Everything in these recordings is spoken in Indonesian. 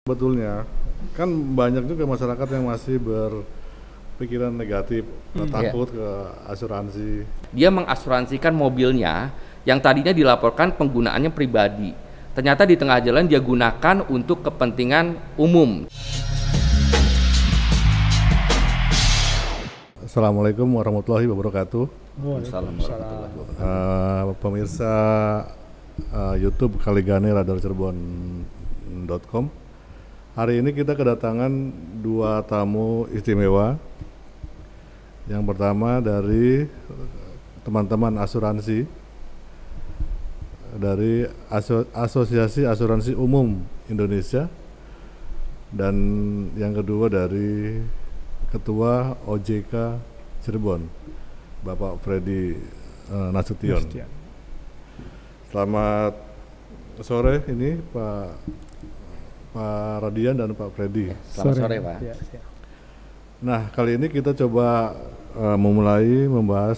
Sebetulnya kan banyak juga masyarakat yang masih berpikiran negatif, takut ke asuransi. Dia mengasuransikan mobilnya yang tadinya dilaporkan penggunaannya pribadi. Ternyata di tengah jalan dia gunakan untuk kepentingan umum. Assalamualaikum warahmatullahi wabarakatuh. Pemirsa YouTube Kaligani Radar Cirebon.com. Hari ini kita kedatangan dua tamu istimewa. Yang pertama dari teman-teman asuransi dari Asosiasi Asuransi Umum Indonesia, dan yang kedua dari Ketua OJK Cirebon, Bapak Freddy Nasution. Selamat sore ini Pak Radian dan Pak Freddy. Selamat sore Pak. Nah, kali ini kita coba memulai membahas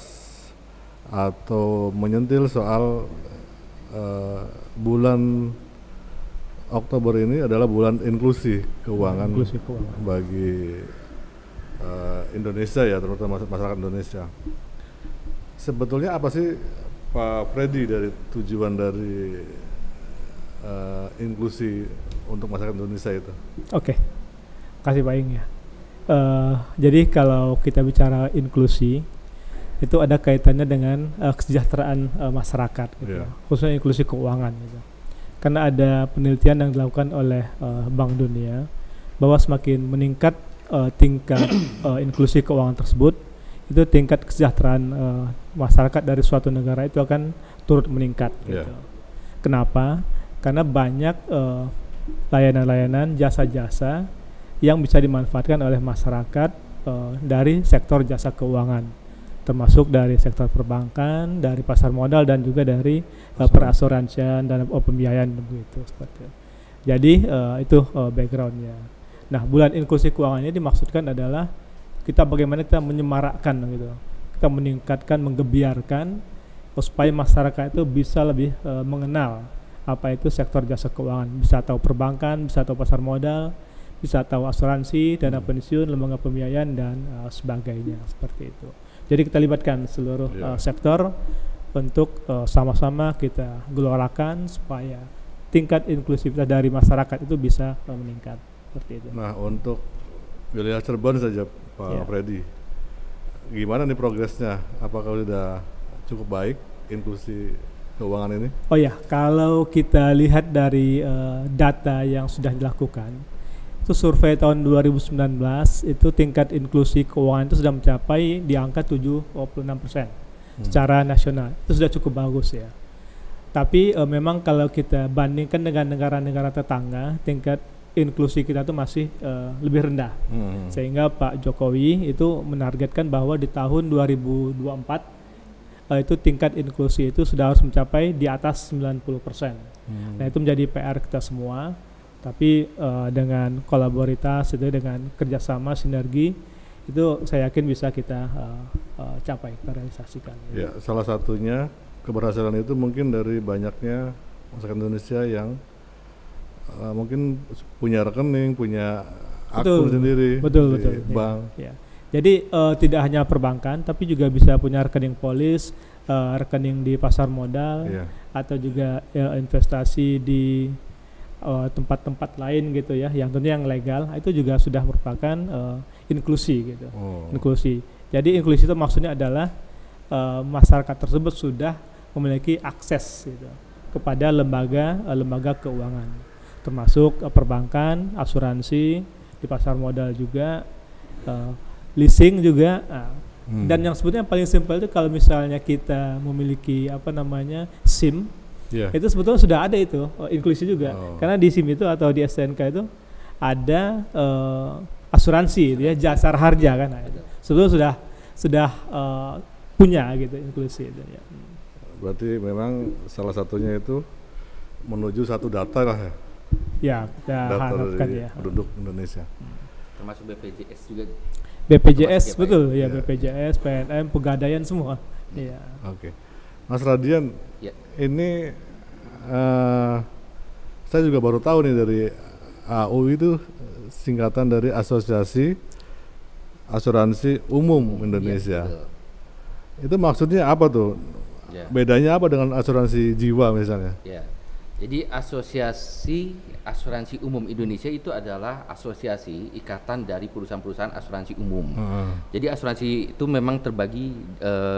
atau menyentil soal bulan Oktober ini adalah bulan inklusi keuangan, bagi Indonesia ya, terutama masyarakat Indonesia. Sebetulnya apa sih Pak Freddy dari tujuan dari inklusi untuk masyarakat Indonesia itu? Oke, kasih Pak Ing ya. Jadi kalau kita bicara inklusi, itu ada kaitannya dengan kesejahteraan masyarakat, gitu. Khususnya inklusi keuangan. Gitu. Karena ada penelitian yang dilakukan oleh Bank Dunia bahwa semakin meningkat tingkat inklusi keuangan tersebut, itu tingkat kesejahteraan masyarakat dari suatu negara itu akan turut meningkat. Gitu. Kenapa? Karena banyak layanan-layanan, jasa-jasa yang bisa dimanfaatkan oleh masyarakat dari sektor jasa keuangan, termasuk dari sektor perbankan, dari pasar modal, dan juga dari perasuransian dan pembiayaan begitu. Jadi itu backgroundnya. Nah, bulan inklusi keuangan ini dimaksudkan adalah kita bagaimana kita menyemarakkan gitu, kita meningkatkan, menggebiarkan supaya masyarakat itu bisa lebih mengenal apa itu sektor jasa keuangan, bisa tahu perbankan, bisa tahu pasar modal, bisa tahu asuransi, dana pensiun, lembaga pembiayaan, dan sebagainya, seperti itu. Jadi kita libatkan seluruh sektor untuk sama-sama kita gelorakan supaya tingkat inklusivitas dari masyarakat itu bisa meningkat, seperti itu. Nah, untuk wilayah Cirebon saja Pak Freddy, gimana nih progresnya? Apakah sudah cukup baik inklusi keuangan ini? Oh ya, kalau kita lihat dari data yang sudah dilakukan, itu survei tahun 2019 itu tingkat inklusi keuangan itu sudah mencapai di angka 76% secara nasional. Itu sudah cukup bagus ya. Tapi memang kalau kita bandingkan dengan negara-negara tetangga, tingkat inklusi kita itu masih lebih rendah. Sehingga Pak Jokowi itu menargetkan bahwa di tahun 2024 itu tingkat inklusi itu sudah harus mencapai di atas 90%. Nah, itu menjadi PR kita semua. Tapi dengan kolaborasi itu, dengan kerjasama, sinergi, itu saya yakin bisa kita capai, kita realisasikan. Ya, salah satunya keberhasilan itu mungkin dari banyaknya masyarakat Indonesia yang mungkin punya rekening, punya akun sendiri di bank. Ya. Jadi tidak hanya perbankan, tapi juga bisa punya rekening polis, rekening di pasar modal, atau juga investasi di tempat-tempat lain gitu ya, yang tentunya yang legal. Itu juga sudah merupakan inklusi gitu. Inklusi. Jadi inklusi itu maksudnya adalah masyarakat tersebut sudah memiliki akses gitu kepada lembaga keuangan, termasuk perbankan, asuransi, di pasar modal juga, leasing juga. Dan yang sebetulnya paling simpel itu kalau misalnya kita memiliki SIM, itu sebetulnya sudah ada itu inklusi juga. Karena di SIM itu atau di STNK itu ada asuransi ya, jasar harja kan. Sebetulnya sudah punya gitu inklusi itu ya. Berarti memang salah satunya itu menuju satu data lah ya. Ya, kita harapkan ya. Penduduk Indonesia. Termasuk BPJS juga. BPJS betul ya, BPJS, PNM, pegadaian semua. Iya. Oke. Mas Radian, ini saya juga baru tahu nih dari AU itu singkatan dari Asosiasi Asuransi Umum Indonesia. Itu maksudnya apa tuh? Bedanya apa dengan asuransi jiwa misalnya? Jadi Asosiasi Asuransi Umum Indonesia itu adalah asosiasi ikatan dari perusahaan-perusahaan asuransi umum. Jadi asuransi itu memang terbagi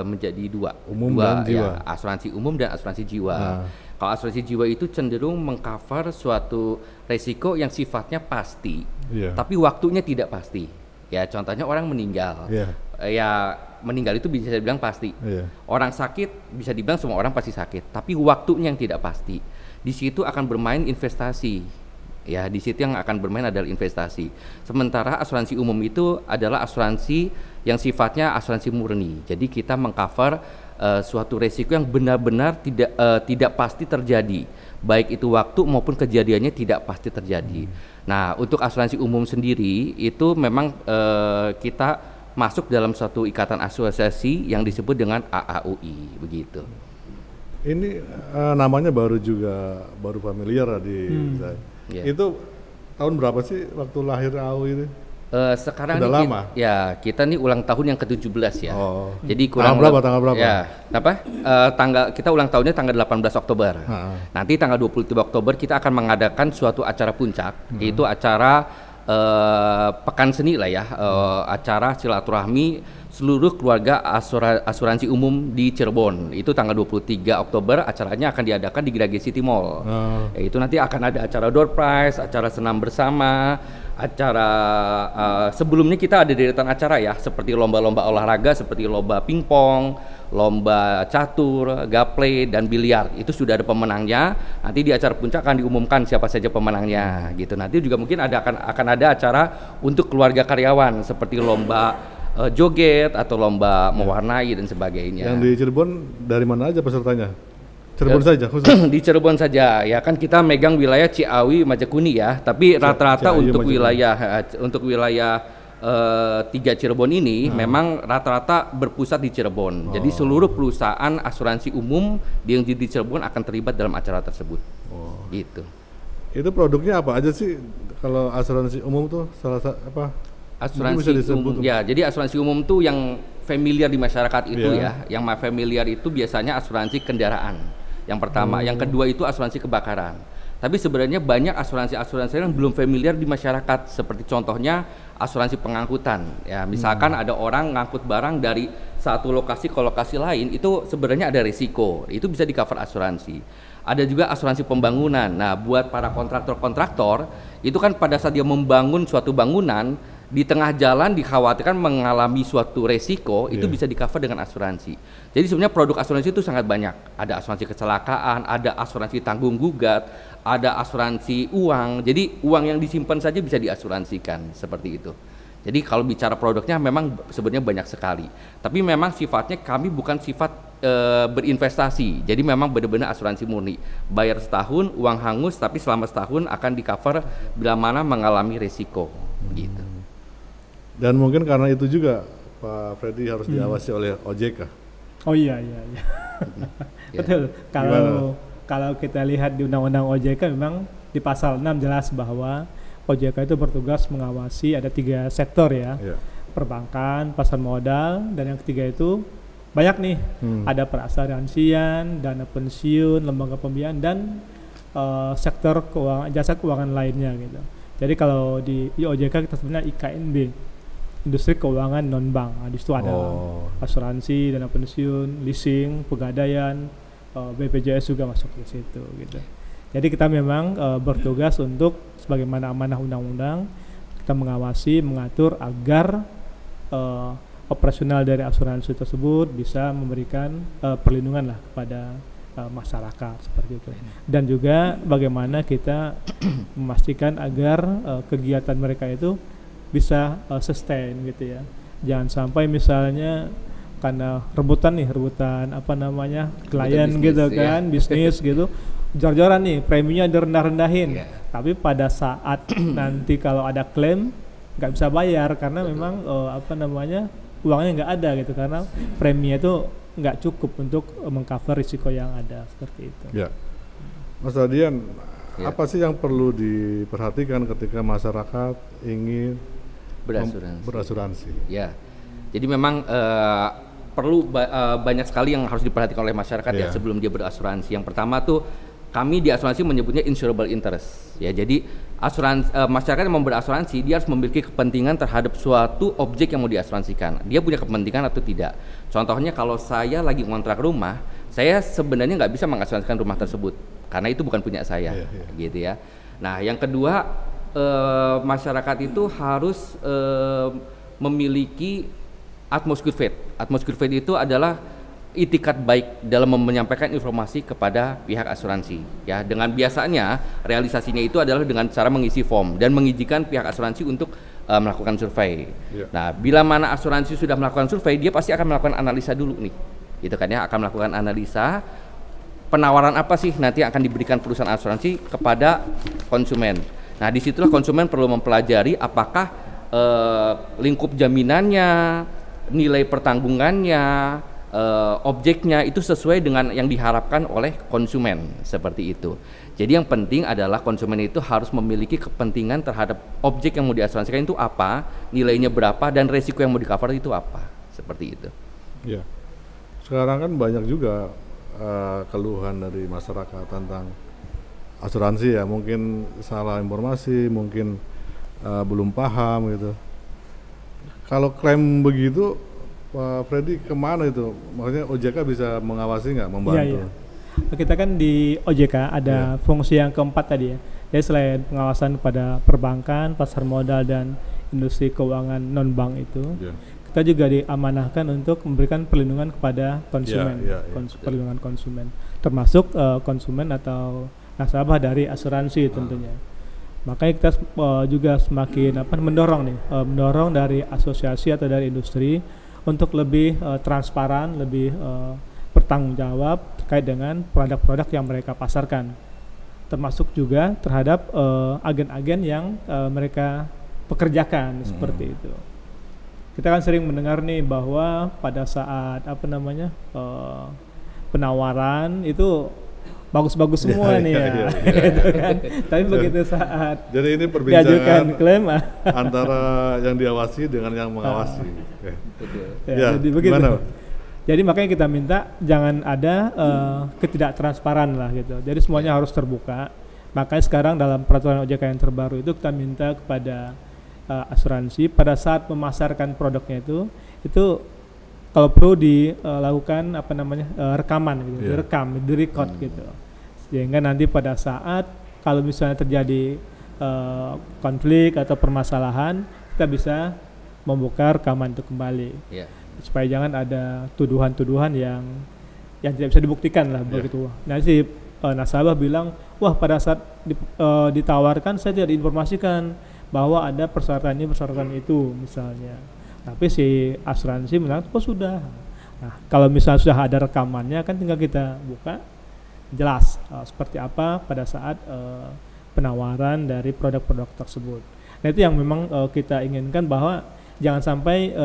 menjadi dua, dan jiwa. Asuransi umum dan asuransi jiwa. Kalau asuransi jiwa itu cenderung mengcover suatu resiko yang sifatnya pasti, tapi waktunya tidak pasti. Ya contohnya orang meninggal. Ya meninggal itu bisa dibilang pasti. Orang sakit bisa dibilang semua orang pasti sakit, tapi waktunya yang tidak pasti. Di situ akan bermain investasi, ya di situ yang akan bermain adalah investasi. Sementara asuransi umum itu adalah asuransi yang sifatnya asuransi murni. Jadi kita mengcover suatu resiko yang benar-benar tidak pasti terjadi, baik itu waktu maupun kejadiannya tidak pasti terjadi. Nah untuk asuransi umum sendiri itu memang kita masuk dalam suatu ikatan asosiasi yang disebut dengan AAUI begitu. Ini namanya baru familiar di saya. Itu tahun berapa sih waktu lahir AU itu? Sekarang udah lama. Kita nih ulang tahun yang ke-17 ya. Jadi tanggal berapa? Ya, kita ulang tahunnya tanggal 18 Oktober. Nanti tanggal 23 Oktober kita akan mengadakan suatu acara puncak, yaitu acara pekan seni lah ya, acara silaturahmi seluruh keluarga asuransi umum di Cirebon. Itu tanggal 23 Oktober acaranya akan diadakan di Grage City Mall. Itu nanti akan ada acara door prize, acara senam bersama, acara sebelumnya kita ada deretan acara ya, seperti lomba-lomba olahraga seperti lomba pingpong, lomba catur, gaple dan biliar. Itu sudah ada pemenangnya. Nanti di acara puncak akan diumumkan siapa saja pemenangnya gitu. Nanti juga mungkin akan ada acara untuk keluarga karyawan seperti lomba joget atau lomba mewarnai dan sebagainya. Yang di Cirebon dari mana aja pesertanya? Cirebon saja khusus? Di Cirebon saja ya kan, kita megang wilayah Ciawi, Majakuni ya, tapi rata-rata untuk wilayah 3 Cirebon ini memang rata-rata berpusat di Cirebon. Jadi seluruh perusahaan asuransi umum yang di Cirebon akan terlibat dalam acara tersebut. Gitu. Itu produknya apa aja sih kalau asuransi umum tuh apa? Asuransi umum ya, jadi asuransi umum tuh yang familiar di masyarakat itu ya, yang familiar itu biasanya asuransi kendaraan. Yang pertama, yang kedua itu asuransi kebakaran. Tapi sebenarnya banyak asuransi yang belum familiar di masyarakat, seperti contohnya asuransi pengangkutan. Ya, misalkan ada orang ngangkut barang dari satu lokasi ke lokasi lain, itu sebenarnya ada risiko. Itu bisa di cover asuransi. Ada juga asuransi pembangunan. Nah, buat para kontraktor itu kan pada saat dia membangun suatu bangunan, di tengah jalan dikhawatirkan mengalami suatu resiko, itu bisa di-cover dengan asuransi. Jadi sebenarnya produk asuransi itu sangat banyak. Ada asuransi kecelakaan, ada asuransi tanggung gugat, ada asuransi uang. Jadi uang yang disimpan saja bisa diasuransikan, seperti itu. Jadi kalau bicara produknya memang sebenarnya banyak sekali. Tapi memang sifatnya kami bukan sifat berinvestasi. Jadi memang benar-benar asuransi murni. Bayar setahun, uang hangus, tapi selama setahun akan di-cover bila mana mengalami resiko. Gitu. Dan mungkin karena itu juga Pak Freddy harus diawasi oleh OJK. Oh iya. Betul. Kalau kita lihat di Undang-Undang OJK memang di pasal 6 jelas bahwa OJK itu bertugas mengawasi ada 3 sektor ya. Perbankan, pasar modal, dan yang ketiga itu banyak nih. Ada perasuransian, dana pensiun, lembaga pembiayaan, dan sektor jasa keuangan lainnya gitu. Jadi kalau di OJK kita sebenarnya IKNB, industri keuangan non bank. Nah, di situ ada asuransi, dana pensiun, leasing, pegadaian, BPJS juga masuk di situ gitu. Jadi kita memang bertugas untuk sebagaimana amanah undang-undang, kita mengawasi, mengatur agar operasional dari asuransi tersebut bisa memberikan perlindungan lah kepada masyarakat seperti itu. Dan juga bagaimana kita memastikan agar kegiatan mereka itu bisa sustain gitu ya. Jangan sampai misalnya karena rebutan klien gitu kan, bisnis gitu, jor-joran nih preminya direndah-rendahin. Tapi pada saat nanti kalau ada klaim nggak bisa bayar karena memang uangnya nggak ada gitu, karena preminya itu nggak cukup untuk mengcover risiko yang ada seperti itu. Ya, Mas Radian, Apa sih yang perlu diperhatikan ketika masyarakat ingin berasuransi? Ya, jadi memang perlu banyak sekali yang harus diperhatikan oleh masyarakat ya sebelum dia berasuransi. Yang pertama tuh kami di asuransi menyebutnya insurable interest. Ya, jadi masyarakat yang mau berasuransi dia harus memiliki kepentingan terhadap suatu objek yang mau diasuransikan. Dia punya kepentingan atau tidak. Contohnya kalau saya lagi ngontrak rumah, saya sebenarnya nggak bisa mengasuransikan rumah tersebut karena itu bukan punya saya, gitu ya. Nah, yang kedua masyarakat itu harus memiliki atmosphere faith. Atmosphere faith itu adalah itikat baik dalam menyampaikan informasi kepada pihak asuransi. Ya, dengan biasanya realisasinya itu adalah dengan cara mengisi form dan mengizinkan pihak asuransi untuk melakukan survei. Nah, bila mana asuransi sudah melakukan survei, dia pasti akan melakukan analisa dulu nih, gitu kan ya, akan melakukan analisa penawaran apa sih nanti akan diberikan perusahaan asuransi kepada konsumen. Nah, disitulah konsumen perlu mempelajari apakah lingkup jaminannya, nilai pertanggungannya, objeknya itu sesuai dengan yang diharapkan oleh konsumen, seperti itu. Jadi yang penting adalah konsumen itu harus memiliki kepentingan terhadap objek yang mau diasuransikan itu apa, nilainya berapa, dan resiko yang mau di-cover itu apa, seperti itu. Ya, sekarang kan banyak juga keluhan dari masyarakat tentang asuransi ya, mungkin salah informasi, mungkin belum paham gitu. Kalau klaim begitu, Pak Freddy kemana itu? Maksudnya OJK bisa mengawasi nggak, membantu? Iya. Kita kan di OJK ada fungsi yang keempat tadi ya. Jadi selain pengawasan pada perbankan, pasar modal dan industri keuangan non bank itu, kita juga diamanahkan untuk memberikan perlindungan kepada konsumen, perlindungan konsumen, termasuk konsumen atau nasabah dari asuransi tentunya. Makanya kita juga semakin mendorong dari asosiasi atau dari industri untuk lebih transparan, lebih bertanggung jawab terkait dengan produk-produk yang mereka pasarkan, termasuk juga terhadap agen-agen yang mereka pekerjakan seperti itu. Kita kan sering mendengar nih bahwa pada saat penawaran itu bagus-bagus semua nih ya. Gitu kan. Tapi begitu saat jadi ini perbincangan klaim antara yang diawasi dengan yang mengawasi. Jadi begitu. Gimana? Jadi makanya kita minta jangan ada ketidaktransparan lah gitu. Jadi semuanya harus terbuka. Makanya sekarang dalam peraturan OJK yang terbaru itu kita minta kepada asuransi pada saat memasarkan produknya itu kalau perlu dilakukan rekaman gitu, direkam, direkod gitu. Sehingga nanti pada saat kalau misalnya terjadi konflik atau permasalahan, kita bisa membuka rekaman itu kembali. Supaya jangan ada tuduhan-tuduhan yang tidak bisa dibuktikan lah begitu. Nanti nasabah bilang, wah pada saat ditawarkan saya tidak diinformasikan bahwa ada persyaratan ini, persyaratan itu misalnya. Tapi si asuransi bilang, oh sudah. Nah, kalau misalnya sudah ada rekamannya kan tinggal kita buka, jelas seperti apa pada saat penawaran dari produk-produk tersebut. Nah itu yang memang kita inginkan bahwa jangan sampai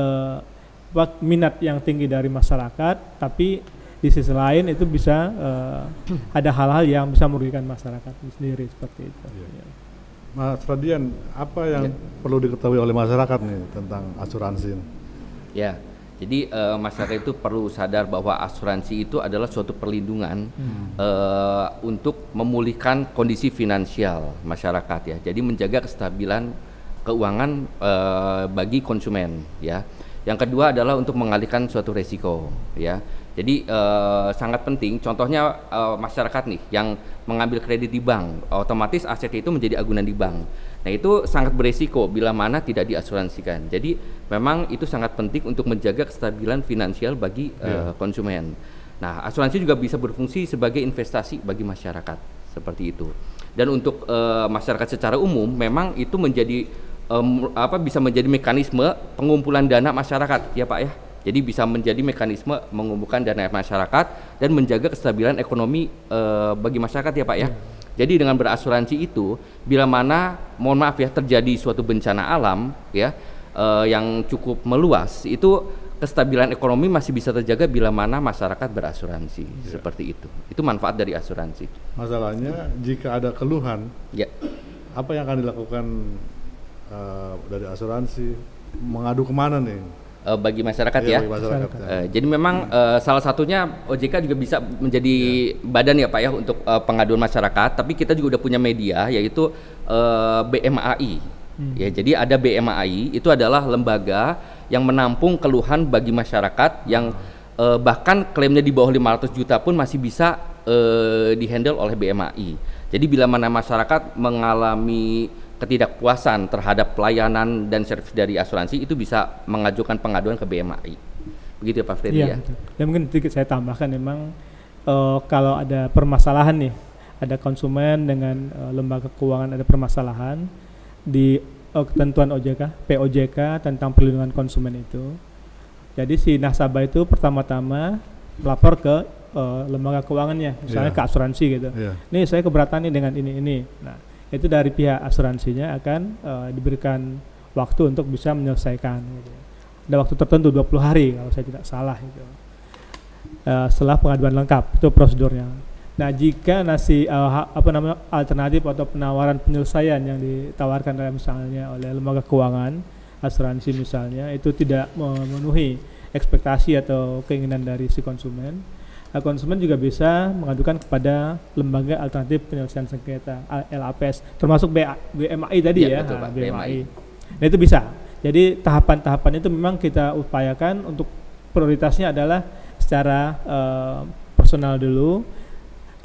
minat yang tinggi dari masyarakat, tapi di sisi lain itu bisa ada hal-hal yang bisa merugikan masyarakat sendiri seperti itu. Mas Radian, apa yang perlu diketahui oleh masyarakat nih tentang asuransi? Ya, jadi masyarakat itu perlu sadar bahwa asuransi itu adalah suatu perlindungan untuk memulihkan kondisi finansial masyarakat ya. Jadi menjaga kestabilan keuangan bagi konsumen ya. Yang kedua adalah untuk mengalihkan suatu resiko ya. Jadi sangat penting, contohnya masyarakat nih yang mengambil kredit di bank, otomatis aset itu menjadi agunan di bank. Nah itu sangat beresiko bila mana tidak diasuransikan. Jadi memang itu sangat penting untuk menjaga kestabilan finansial bagi konsumen. Nah asuransi juga bisa berfungsi sebagai investasi bagi masyarakat, seperti itu. Dan untuk masyarakat secara umum memang itu menjadi bisa menjadi mekanisme pengumpulan dana masyarakat ya Pak ya. Jadi bisa menjadi mekanisme mengumpulkan dana masyarakat dan menjaga kestabilan ekonomi bagi masyarakat ya Pak ya. Jadi dengan berasuransi itu bila mana mohon maaf ya terjadi suatu bencana alam ya, yang cukup meluas, itu kestabilan ekonomi masih bisa terjaga bila mana masyarakat berasuransi. Seperti itu. Itu manfaat dari asuransi. Masalahnya jika ada keluhan, apa yang akan dilakukan dari asuransi? Mengadu kemana nih? Bagi masyarakat ya. Bagi masyarakat. Jadi memang salah satunya OJK juga bisa menjadi badan ya Pak ya untuk pengaduan masyarakat. Tapi kita juga udah punya media yaitu BMAI. Ya, jadi ada BMAI, itu adalah lembaga yang menampung keluhan bagi masyarakat yang bahkan klaimnya di bawah 500 juta pun masih bisa dihandle oleh BMAI. Jadi bila mana masyarakat mengalami ketidakpuasan terhadap pelayanan dan servis dari asuransi, itu bisa mengajukan pengaduan ke BMAI. Begitu ya Pak Freddy ya? Ya mungkin sedikit saya tambahkan, memang kalau ada permasalahan nih, ada konsumen dengan lembaga keuangan ada permasalahan di ketentuan OJK, POJK tentang perlindungan konsumen itu. Jadi si nasabah itu pertama-tama melapor ke lembaga keuangannya, misalnya ke asuransi gitu. Nih saya keberatan nih dengan ini. Nah, itu dari pihak asuransinya akan diberikan waktu untuk bisa menyelesaikan gitu. Ada waktu tertentu 20 hari kalau saya tidak salah gitu. Setelah pengaduan lengkap itu prosedurnya. Nah, jika alternatif atau penawaran penyelesaian yang ditawarkan misalnya oleh lembaga keuangan asuransi misalnya itu tidak memenuhi ekspektasi atau keinginan dari si konsumen, konsumen juga bisa mengadukan kepada lembaga alternatif penyelesaian sengketa LAPS, termasuk BMAI tadi ya, betul, BMAI. Nah, itu bisa. Jadi tahapan-tahapan itu memang kita upayakan untuk prioritasnya adalah secara personal dulu.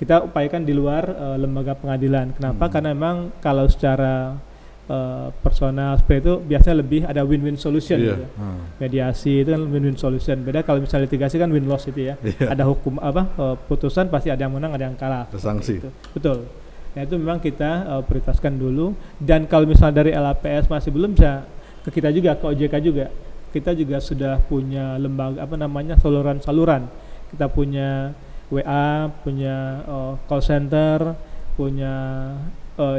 Kita upayakan di luar lembaga pengadilan. Kenapa? Karena memang kalau secara personal seperti itu biasanya lebih ada win-win solution gitu. Mediasi itu kan win-win solution. Beda kalau misalnya litigasi kan win-loss itu ya. Ada hukum putusan pasti ada yang menang, ada yang kalah. Sanksi. Betul. Nah, itu memang kita prioritaskan dulu, dan kalau misalnya dari LAPS masih belum, bisa ke kita juga, ke OJK juga. Kita juga sudah punya lembaga saluran-saluran. Kita punya WA, punya call center, punya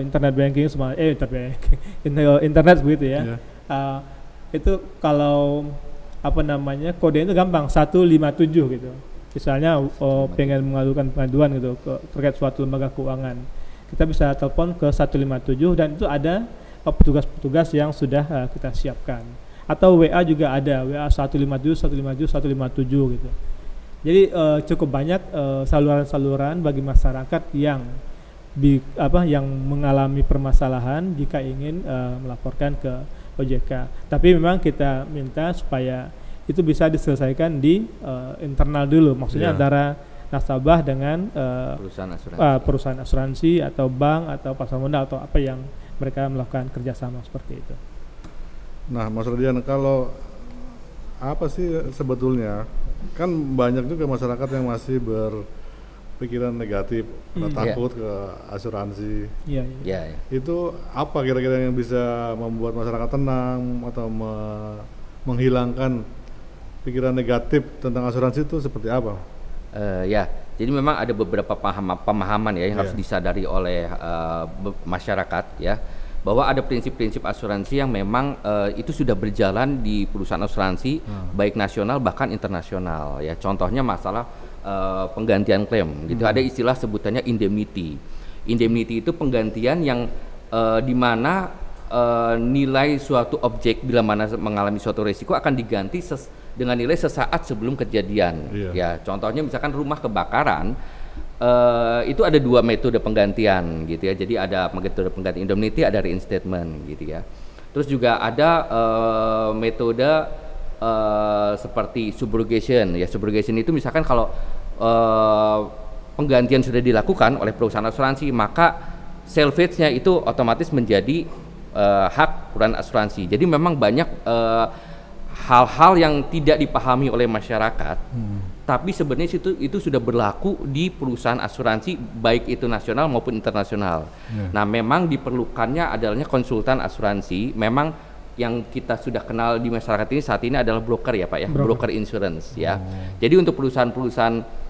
internet banking semua, internet begitu ya. Itu kalau kode itu gampang 157 gitu. Misalnya pengen mengadukan pengaduan gitu terkait suatu lembaga keuangan, kita bisa telepon ke 157 dan itu ada petugas-petugas yang sudah kita siapkan. Atau WA juga ada, WA 157 gitu. Jadi cukup banyak saluran-saluran bagi masyarakat yang yang mengalami permasalahan jika ingin melaporkan ke OJK. Tapi memang kita minta supaya itu bisa diselesaikan di internal dulu, maksudnya antara nasabah dengan perusahaan asuransi atau bank atau pasar modal atau apa yang mereka melakukan kerjasama seperti itu. Nah, Mas Rodian, kalau apa sih sebetulnya, kan banyak juga masyarakat yang masih berpikiran negatif, takut ke asuransi. Itu apa kira-kira yang bisa membuat masyarakat tenang atau menghilangkan pikiran negatif tentang asuransi itu seperti apa? Jadi memang ada beberapa pemahaman ya yang harus disadari oleh masyarakat ya, bahwa ada prinsip-prinsip asuransi yang memang itu sudah berjalan di perusahaan asuransi baik nasional bahkan internasional ya. Contohnya masalah penggantian klaim gitu. Ada istilah sebutannya indemnity. Indemnity itu penggantian yang di mana nilai suatu objek bila mana mengalami suatu risiko akan diganti dengan nilai sesaat sebelum kejadian. Ya, contohnya misalkan rumah kebakaran, itu ada dua metode penggantian gitu ya. Jadi ada metode penggantian indemnity, ada reinstatement gitu ya. Terus juga ada metode seperti subrogation ya. Subrogation itu misalkan kalau penggantian sudah dilakukan oleh perusahaan asuransi, maka salvage-nya itu otomatis menjadi hak perusahaan asuransi. Jadi memang banyak hal-hal yang tidak dipahami oleh masyarakat, tapi sebenarnya itu sudah berlaku di perusahaan asuransi baik itu nasional maupun internasional. Nah, memang diperlukannya adanya konsultan asuransi. Memang yang kita sudah kenal di masyarakat ini saat ini adalah broker ya Pak ya, broker insurance ya. Jadi untuk perusahaan-perusahaan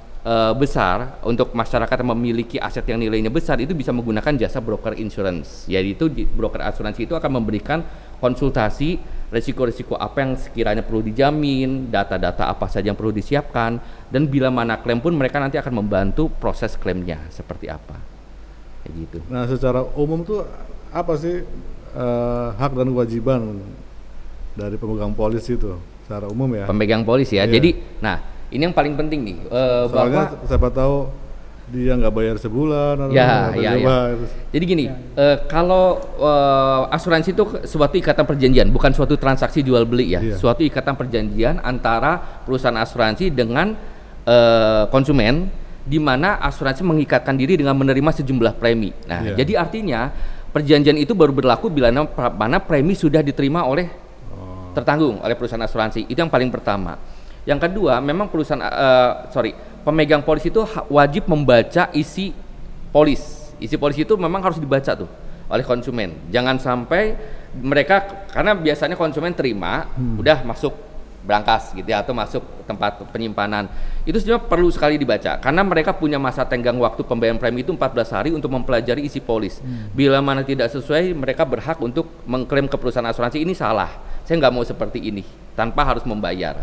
besar, untuk masyarakat yang memiliki aset yang nilainya besar, itu bisa menggunakan jasa broker insurance. Yaitu broker asuransi itu akan memberikan konsultasi resiko-resiko apa yang sekiranya perlu dijamin, data-data apa saja yang perlu disiapkan, dan bila mana klaim pun mereka nanti akan membantu proses klaimnya seperti apa, kayak gitu. Nah, secara umum tuh apa sih hak dan kewajiban dari pemegang polis itu secara umum ya? Pemegang polis ya. Iya. Jadi, nah ini yang paling penting nih. Soalnya siapa tahu dia nggak bayar sebulan atau ya. Jadi gini, kalau asuransi itu suatu ikatan perjanjian, bukan suatu transaksi jual beli ya. Iya. Suatu ikatan perjanjian antara perusahaan asuransi dengan konsumen, di mana asuransi mengikatkan diri dengan menerima sejumlah premi. Nah, jadi artinya perjanjian itu baru berlaku bila mana premi sudah diterima oleh tertanggung oleh perusahaan asuransi. Itu yang paling pertama. Yang kedua, memang perusahaan pemegang polis itu wajib membaca isi polis. Isi polis itu memang harus dibaca tuh oleh konsumen. Jangan sampai mereka, karena biasanya konsumen terima, udah masuk brankas gitu ya, atau masuk tempat penyimpanan. Itu sebenarnya perlu sekali dibaca, karena mereka punya masa tenggang waktu pembayaran premi itu 14 hari untuk mempelajari isi polis. Bila mana tidak sesuai, mereka berhak untuk mengklaim ke perusahaan asuransi, ini salah, saya nggak mau seperti ini, tanpa harus membayar.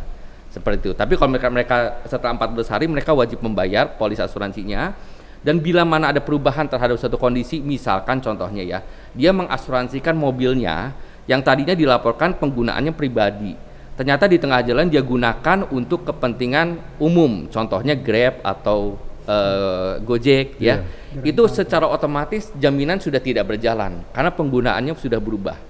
Seperti itu. Tapi kalau mereka setelah 14 hari mereka wajib membayar polis asuransinya, dan bila mana ada perubahan terhadap suatu kondisi, misalkan contohnya ya, dia mengasuransikan mobilnya yang tadinya dilaporkan penggunaannya pribadi, ternyata di tengah jalan dia gunakan untuk kepentingan umum, contohnya Grab atau Gojek ya. Itu secara otomatis jaminan sudah tidak berjalan karena penggunaannya sudah berubah.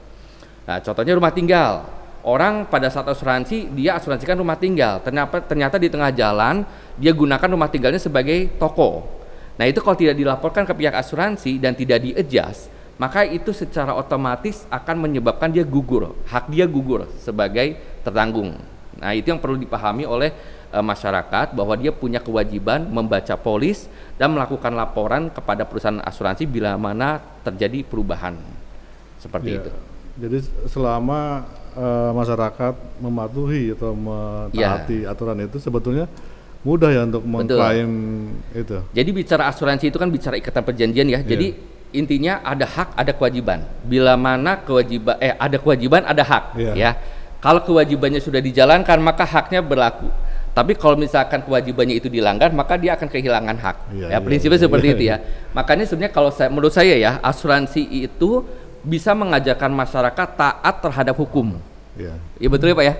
Nah, contohnya rumah tinggal. Orang pada saat asuransi dia asuransikan rumah tinggal, ternyata di tengah jalan dia gunakan rumah tinggalnya sebagai toko. Nah, itu kalau tidak dilaporkan ke pihak asuransi dan tidak di-adjust, maka itu secara otomatis akan menyebabkan dia gugur, hak dia gugur sebagai tertanggung. Nah, itu yang perlu dipahami oleh masyarakat, bahwa dia punya kewajiban membaca polis dan melakukan laporan kepada perusahaan asuransi bila mana terjadi perubahan seperti itu. Jadi selama masyarakat mematuhi atau mentaati aturan itu, sebetulnya mudah ya untuk mengklaim itu. Jadi bicara asuransi itu kan bicara ikatan perjanjian ya. Jadi intinya ada hak, ada kewajiban. Bila mana kewajiban ada kewajiban, ada hak ya. Kalau kewajibannya sudah dijalankan, maka haknya berlaku. Tapi kalau misalkan kewajibannya itu dilanggar, maka dia akan kehilangan hak. Prinsipnya seperti itu ya. Makanya sebenarnya kalau menurut saya ya, asuransi itu bisa mengajarkan masyarakat taat terhadap hukum. Iya betul ya Pak ya,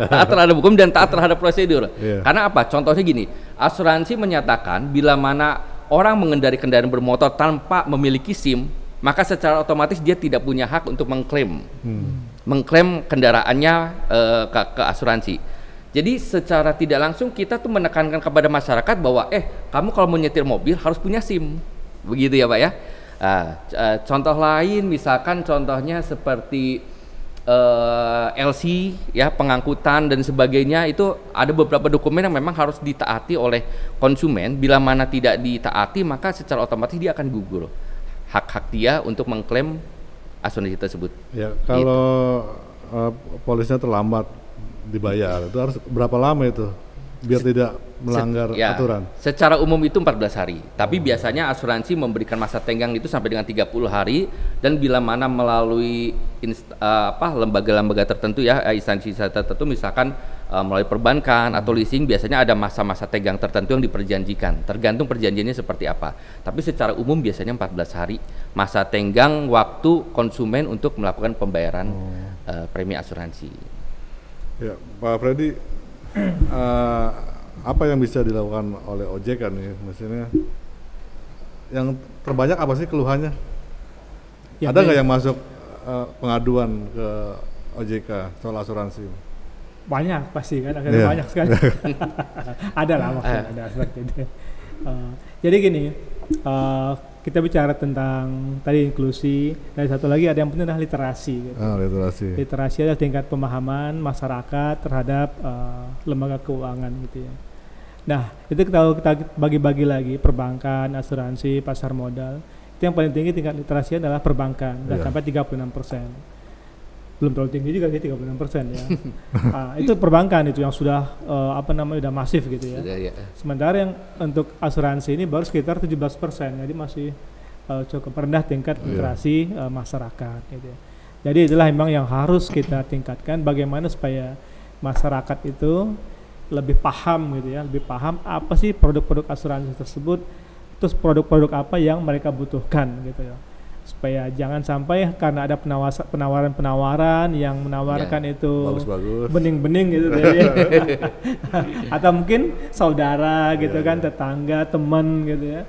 taat terhadap hukum dan taat terhadap prosedur. Karena apa? Contohnya gini, asuransi menyatakan bila mana orang mengendarai kendaraan bermotor tanpa memiliki SIM, maka secara otomatis dia tidak punya hak untuk mengklaim kendaraannya ke asuransi. Jadi secara tidak langsung kita tuh menekankan kepada masyarakat bahwa kamu kalau mau nyetir mobil harus punya SIM, begitu ya Pak ya. Contoh lain misalkan contohnya seperti LC ya, pengangkutan dan sebagainya, itu ada beberapa dokumen yang memang harus ditaati oleh konsumen. Bila mana tidak ditaati, maka secara otomatis dia akan gugur hak-hak dia untuk mengklaim asuransi tersebut. Ya, kalau polisnya terlambat dibayar, itu harus berapa lama itu biar tidak melanggar aturan? Secara umum itu 14 hari, tapi biasanya asuransi memberikan masa tenggang itu sampai dengan 30 hari, dan bila mana melalui lembaga-lembaga tertentu ya, instansi tertentu, misalkan melalui perbankan atau leasing, biasanya ada masa-masa tenggang tertentu yang diperjanjikan, tergantung perjanjiannya seperti apa. Tapi secara umum biasanya 14 hari masa tenggang waktu konsumen untuk melakukan pembayaran premi asuransi. Ya, Pak Freddy, apa yang bisa dilakukan oleh OJK nih, maksudnya yang terbanyak apa sih keluhannya? Ada nggak yang masuk pengaduan ke OJK soal asuransi? Banyak pasti kan, akhirnya banyak sekali. Ada lah maksudnya, ada seperti itu. Jadi gini, kita bicara tentang tadi inklusi, dan satu lagi ada yang penting adalah literasi. Gitu. Literasi adalah tingkat pemahaman masyarakat terhadap lembaga keuangan gitu ya. Nah, itu kalau kita bagi-bagi lagi, perbankan, asuransi, pasar modal, itu yang paling tinggi tingkat literasi adalah perbankan, dan sampai 36%. Belum terlalu tinggi juga sih 36% ya. Itu perbankan itu yang sudah udah masif gitu ya. Sementara yang untuk asuransi ini baru sekitar 17%, jadi masih cukup rendah tingkat literasi masyarakat gitu ya. Jadi itulah memang yang harus kita tingkatkan, bagaimana supaya masyarakat itu lebih paham gitu ya, lebih paham apa sih produk-produk asuransi tersebut, terus produk-produk apa yang mereka butuhkan gitu ya. Supaya jangan sampai karena ada penawaran-penawaran yang menawarkan itu bening-bening gitu ya. Atau mungkin saudara gitu kan, tetangga, teman gitu ya.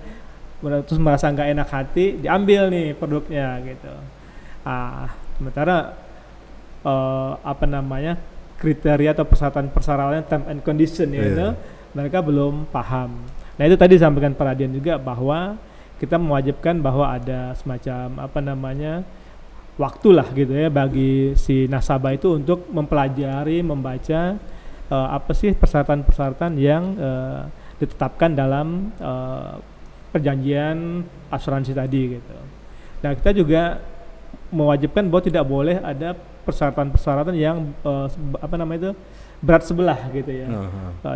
Terus merasa nggak enak hati, diambil nih produknya gitu. Sementara kriteria atau persyaratan term and condition itu mereka belum paham. Nah itu tadi disampaikan Pak Radian juga bahwa kita mewajibkan bahwa ada semacam waktu lah gitu ya bagi si nasabah itu untuk mempelajari, membaca apa sih persyaratan-persyaratan yang ditetapkan dalam perjanjian asuransi tadi gitu. Nah kita juga mewajibkan bahwa tidak boleh ada persyaratan-persyaratan yang berat sebelah gitu ya.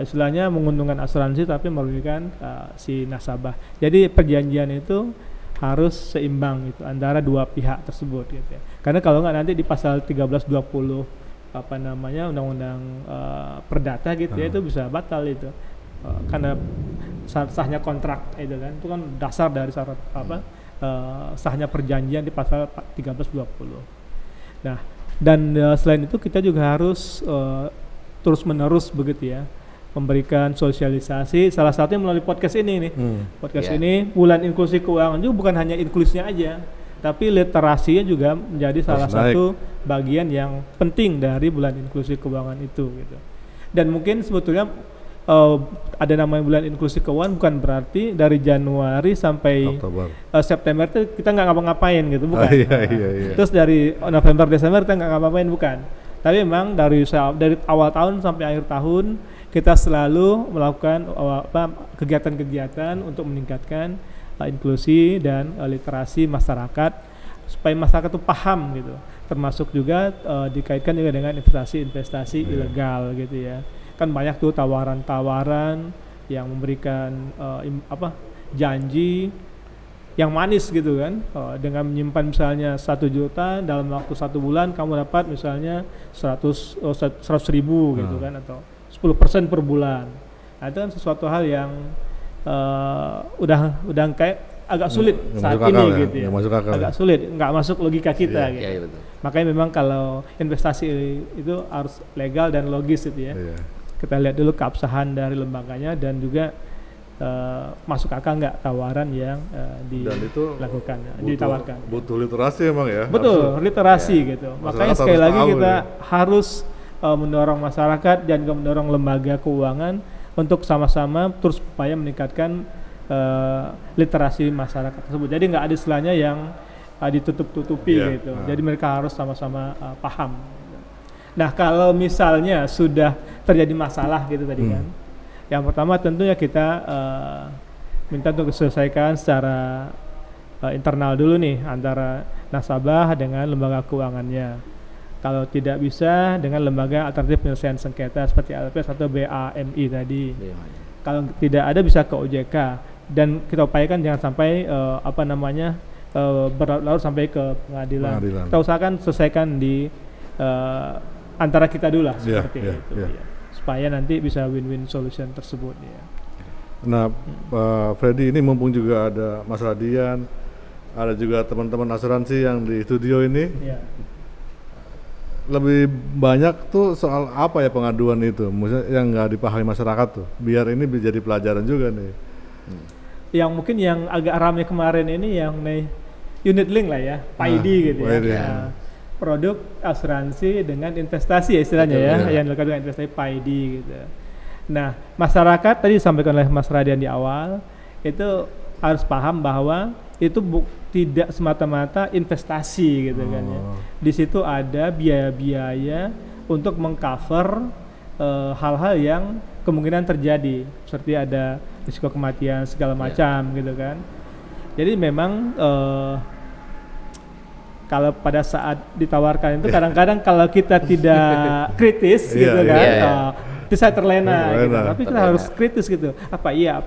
Istilahnya menguntungkan asuransi tapi merugikan si nasabah. Jadi perjanjian itu harus seimbang itu antara dua pihak tersebut gitu ya. Karena kalau nggak nanti di pasal 1320 undang-undang perdata gitu ya, itu bisa batal itu. Karena sahnya kontrak itu kan dasar dari syarat sahnya perjanjian di pasal 1320. Nah, dan selain itu kita juga harus terus-menerus begitu ya memberikan sosialisasi, salah satunya melalui podcast ini nih. Podcast ini Bulan Inklusi Keuangan juga bukan hanya inklusinya aja, tapi literasinya juga menjadi salah satu bagian yang penting dari Bulan Inklusi Keuangan itu gitu. Dan mungkin sebetulnya ada namanya Bulan Inklusi Keuangan bukan berarti dari Januari sampai September itu kita nggak ngapa-ngapain gitu, bukan. Terus dari November Desember kita nggak ngapa-ngapain, bukan. Tapi memang dari awal tahun sampai akhir tahun kita selalu melakukan kegiatan-kegiatan untuk meningkatkan inklusi dan literasi masyarakat supaya masyarakat itu paham gitu. Termasuk juga dikaitkan juga dengan investasi ilegal gitu ya. Kan banyak tuh tawaran-tawaran yang memberikan janji yang manis gitu kan, dengan menyimpan misalnya 1 juta dalam waktu 1 bulan kamu dapat misalnya 100.000 gitu kan, atau 10% per bulan. Nah itu kan sesuatu hal yang udah kayak agak sulit saat ini gitu ya, agak sulit, nggak masuk logika kita gitu. Betul. Makanya memang kalau investasi itu harus legal dan logis gitu ya. Kita lihat dulu keabsahan dari lembaganya dan juga masuk akal nggak tawaran yang dilakukan, ditawarkan. Butuh literasi emang ya. Betul, literasi gitu. Makanya sekali lagi kita harus mendorong masyarakat dan juga mendorong lembaga keuangan untuk sama-sama terus supaya meningkatkan literasi masyarakat tersebut. Jadi nggak ada istilahnya yang ditutup-tutupi gitu. Jadi mereka harus sama-sama paham. Nah kalau misalnya sudah terjadi masalah gitu tadi kan, yang pertama tentunya kita minta untuk diselesaikan secara internal dulu nih antara nasabah dengan lembaga keuangannya. Kalau tidak bisa dengan lembaga alternatif penyelesaian sengketa seperti LPS atau BAMI tadi. Kalau tidak ada bisa ke OJK, dan kita upayakan jangan sampai berlarut sampai ke pengadilan. Kita usahakan selesaikan di antara kita dulu lah seperti itu. Ya. Supaya nanti bisa win-win solution tersebut ya. Nah, Pak Freddy, ini mumpung juga ada Mas Radian, ada juga teman-teman asuransi yang di studio ini. Lebih banyak tuh soal apa ya pengaduan itu, maksudnya yang nggak dipahami masyarakat tuh, biar ini menjadi pelajaran juga nih. Yang mungkin yang agak ramai kemarin ini yang unit link lah ya, PID gitu ya. Produk asuransi dengan investasi ya istilahnya yang dilakukan dengan investasi PID gitu. Nah, masyarakat tadi disampaikan oleh Mas Radian di awal itu harus paham bahwa itu tidak semata-mata investasi gitu kan ya. Di situ ada biaya-biaya untuk mengcover hal-hal yang kemungkinan terjadi, seperti ada risiko kematian segala macam gitu kan. Jadi memang kalau pada saat ditawarkan itu kadang-kadang kalau kita tidak kritis gitu kan, saya terlena gitu. Tapi kita harus kritis gitu. Apa iya,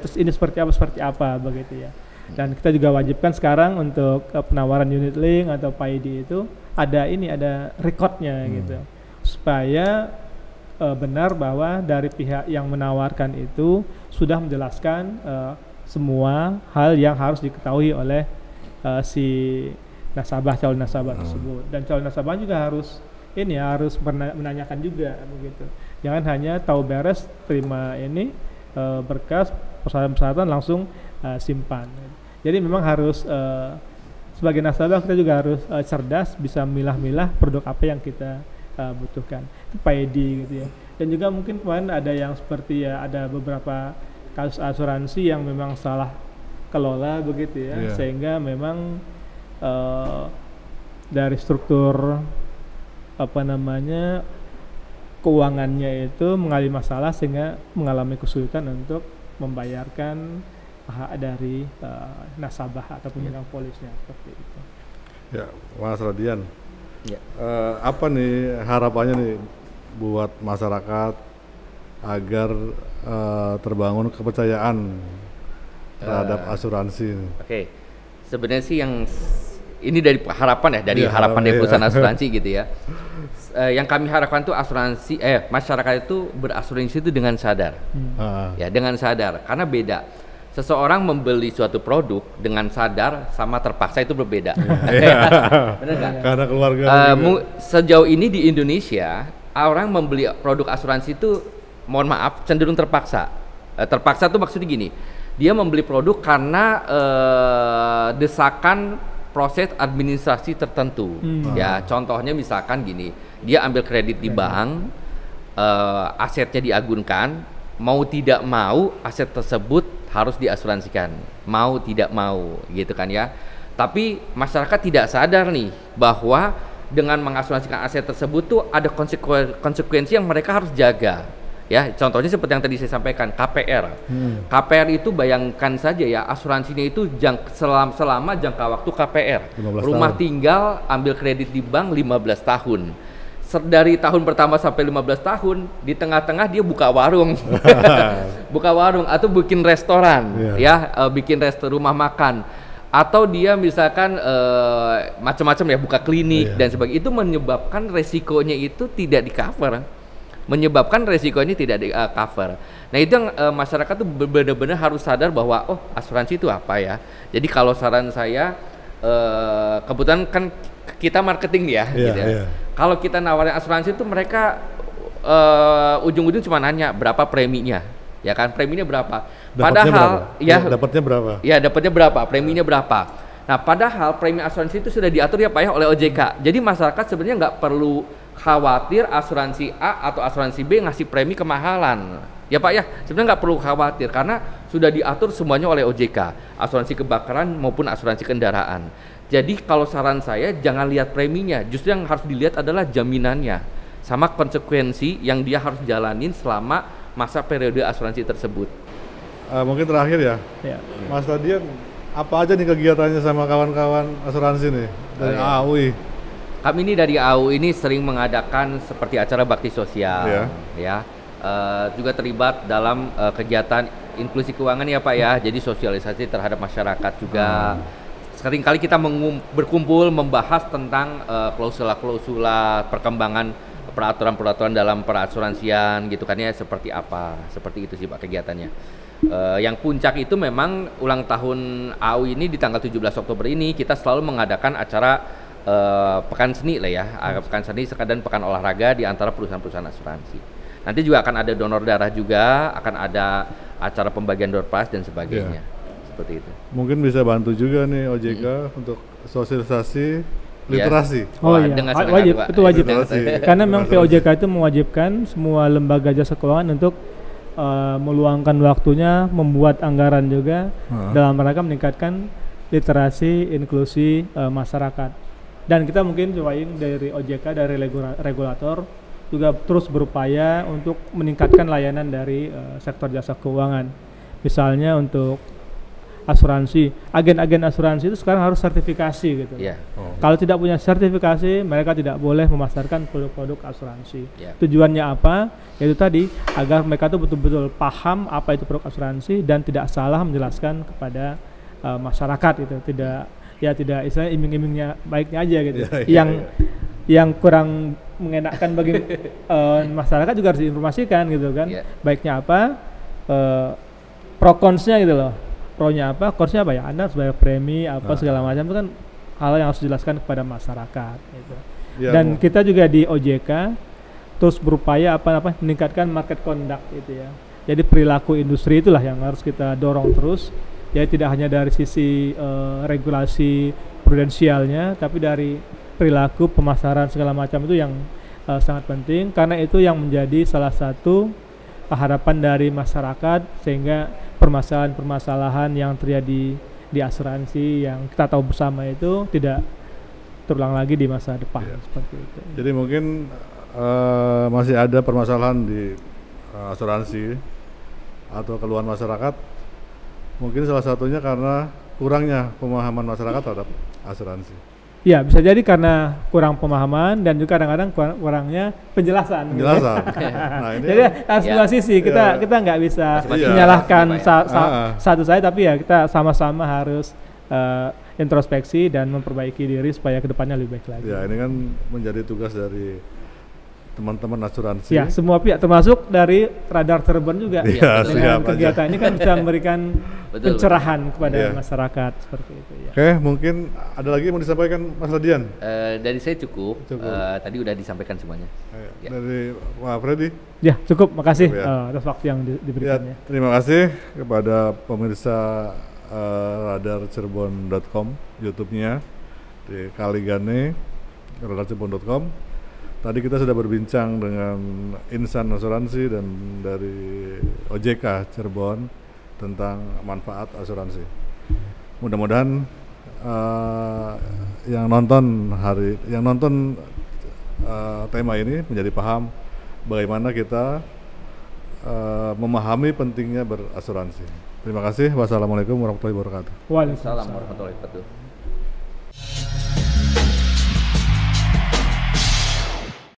terus ini seperti apa begitu ya. Dan kita juga wajibkan sekarang untuk penawaran unit link atau PAID itu ada recordnya gitu, supaya benar bahwa dari pihak yang menawarkan itu sudah menjelaskan semua hal yang harus diketahui oleh si nasabah, calon nasabah tersebut. Dan calon nasabah juga harus menanyakan juga begitu. Jangan hanya tahu beres, terima berkas persyaratan langsung simpan. Jadi memang harus sebagai nasabah kita juga harus cerdas, bisa milah-milah produk apa yang kita butuhkan. Itu PAID gitu ya. Dan juga mungkin kemarin ada yang seperti ada beberapa kasus asuransi yang memang salah kelola begitu ya, sehingga memang dari struktur keuangannya itu mengalami masalah sehingga mengalami kesulitan untuk membayarkan hak dari nasabah atau pemegang polisnya seperti itu. Ya, Mas Radian. Ya. Apa nih harapannya nih buat masyarakat agar terbangun kepercayaan terhadap asuransi? Oke. Sebenarnya sih yang ini dari harapan dari perusahaan asuransi gitu ya. Yang kami harapkan tuh masyarakat itu berasuransi itu dengan sadar. Ya, dengan sadar. Karena beda. Seseorang membeli suatu produk dengan sadar sama terpaksa itu berbeda. Benar nggak? Karena keluarga. Sejauh ini di Indonesia orang membeli produk asuransi itu, mohon maaf, cenderung terpaksa. Terpaksa tuh maksudnya gini, dia membeli produk karena desakan proses administrasi tertentu. Ya, contohnya misalkan gini, dia ambil kredit di bank, asetnya diagunkan, mau tidak mau aset tersebut harus diasuransikan, mau tidak mau gitu kan ya. Tapi masyarakat tidak sadar nih bahwa dengan mengasuransikan aset tersebut tuh ada konsekuensi yang mereka harus jaga. Ya, contohnya seperti yang tadi saya sampaikan, KPR. KPR itu bayangkan saja ya, asuransinya itu selama jangka waktu KPR. Rumah tinggal ambil kredit di bank 15 tahun. Dari tahun pertama sampai 15 tahun, di tengah-tengah dia buka warung. Buka warung atau bikin restoran, bikin rumah makan. Atau dia misalkan macam-macam ya, buka klinik dan sebagainya. Itu menyebabkan resikonya itu tidak di-cover. Nah, itu yang masyarakat tuh benar-benar harus sadar bahwa asuransi itu apa ya. Jadi kalau saran saya, kebetulan kan kita marketing ya, gitu ya. Kalau kita nawarin asuransi itu mereka ujung-ujung cuma nanya berapa preminya, ya kan, preminya berapa. Dapatnya berapa, preminya berapa. Nah, padahal premi asuransi itu sudah diatur ya Pak ya oleh OJK. Jadi masyarakat sebenarnya nggak perlu khawatir asuransi A atau asuransi B ngasih premi kemahalan. Ya Pak ya, sebenarnya nggak perlu khawatir karena sudah diatur semuanya oleh OJK, asuransi kebakaran maupun asuransi kendaraan. Jadi kalau saran saya jangan lihat preminya, justru yang harus dilihat adalah jaminannya sama konsekuensi yang dia harus jalanin selama masa periode asuransi tersebut. Mungkin terakhir ya, Mas Radian, apa aja nih kegiatannya sama kawan-kawan asuransi nih dari AUI? Kami ini dari AUI ini sering mengadakan seperti acara bakti sosial, juga terlibat dalam kegiatan inklusi keuangan ya Pak ya, jadi sosialisasi terhadap masyarakat juga. Seringkali kita berkumpul membahas tentang klausula-klausula perkembangan peraturan-peraturan dalam perasuransian gitu kan ya, seperti apa, seperti itu sih Pak kegiatannya. Yang puncak itu memang ulang tahun AUI ini di tanggal 17 Oktober ini kita selalu mengadakan acara pekan seni lah ya, pekan seni dan pekan olahraga di antara perusahaan-perusahaan asuransi. Nanti juga akan ada donor darah juga, akan ada acara pembagian door prize dan sebagainya. Seperti itu. Mungkin bisa bantu juga nih OJK untuk sosialisasi literasi. Wajib, itu wajib. Karena memang POJK itu mewajibkan semua lembaga jasa keuangan untuk meluangkan waktunya membuat anggaran juga dalam rangka meningkatkan literasi inklusi masyarakat. Dan kita mungkin cobain dari OJK, dari regulator juga terus berupaya untuk meningkatkan layanan dari sektor jasa keuangan. Misalnya untuk asuransi, agen-agen asuransi itu sekarang harus sertifikasi gitu. Kalau tidak punya sertifikasi, mereka tidak boleh memasarkan produk-produk asuransi. Tujuannya apa? Yaitu tadi agar mereka tuh betul-betul paham apa itu produk asuransi dan tidak salah menjelaskan kepada masyarakat gitu, tidak istilahnya iming-imingnya baiknya aja gitu. Yang kurang mengenakkan bagi masyarakat juga harus diinformasikan gitu kan. Baiknya apa, pro consnya gitu loh. Pro-nya apa, consnya apa ya? Anda harus bayar premi apa segala macam, itu kan hal yang harus dijelaskan kepada masyarakat gitu. Dan kita juga di OJK terus berupaya meningkatkan market conduct gitu ya. Jadi perilaku industri itulah yang harus kita dorong terus. Ya tidak hanya dari sisi regulasi prudensialnya, tapi dari perilaku pemasaran segala macam itu yang sangat penting, karena itu yang menjadi salah satu harapan dari masyarakat, sehingga permasalahan-permasalahan yang terjadi di asuransi yang kita tahu bersama itu tidak terulang lagi di masa depan seperti itu. Jadi mungkin masih ada permasalahan di asuransi atau keluhan masyarakat, mungkin salah satunya karena kurangnya pemahaman masyarakat terhadap asuransi. Ya, bisa jadi karena kurang pemahaman dan juga kadang-kadang kurangnya penjelasan. Nah, ini jadi harus dua sisi, kita nggak bisa menyalahkan satu saja, tapi ya kita sama-sama harus introspeksi dan memperbaiki diri supaya kedepannya lebih baik lagi. Ya, ini kan menjadi tugas dari teman-teman asuransi. Ya, semua pihak termasuk dari Radar Cirebon juga. Dengan kegiatan ini kan bisa memberikan pencerahan kepada masyarakat seperti itu. Ya. Oke, mungkin ada lagi yang mau disampaikan Mas Ladian? Dari saya cukup. Tadi udah disampaikan semuanya. Dari Pak Freddy? Ya, cukup. Makasih atas waktu yang diberikannya. Terima kasih kepada pemirsa radarcirebon.com, YouTube-nya di Kaligane, radarcirebon.com. Tadi kita sudah berbincang dengan Insan Asuransi dan dari OJK Cirebon tentang manfaat asuransi. Mudah-mudahan yang nonton tema ini menjadi paham bagaimana kita memahami pentingnya berasuransi. Terima kasih. Wassalamualaikum warahmatullahi wabarakatuh. Waalaikumsalam warahmatullahi wabarakatuh.